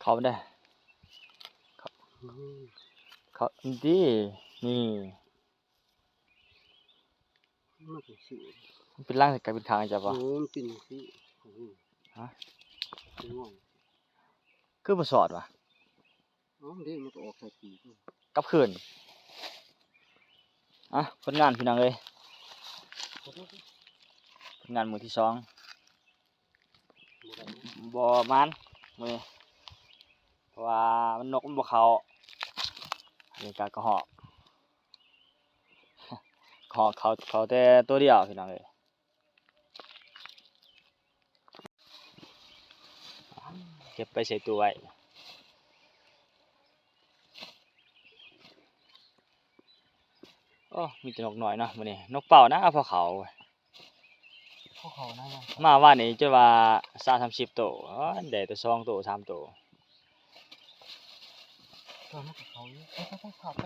เขาได้เขาดีนี่มันเป็นสี มันเป็นร่างกายเป็นทางจ้ะปะ โอ้มันเป็นสีฮะเป็นง่วง คือบ่สอดวะ อ๋อเด็กมันก็ออกใส่ปีก กลับคืนอ่ะผลงานพี่น้องเอ้ยผลงานมื้อที่2บ่มันมื้อนี้เพราะว่ามันนกมันบ่เข้าอันนี้ก็กระหอกกระหอกเขาแต่ตัวเดียวพี่น้องเอ้ยเก็บไปใส่ตู้ไว้โอ้มีแต่นกน้อยเนาะมื้อนี้นกเป่านะพอเขาพวกเขานะมัน มาว่านี่จะว่า20-30ตัวอ๋อได้แต่2ตัว3ตัวตอนนั้นเขาไปขับไป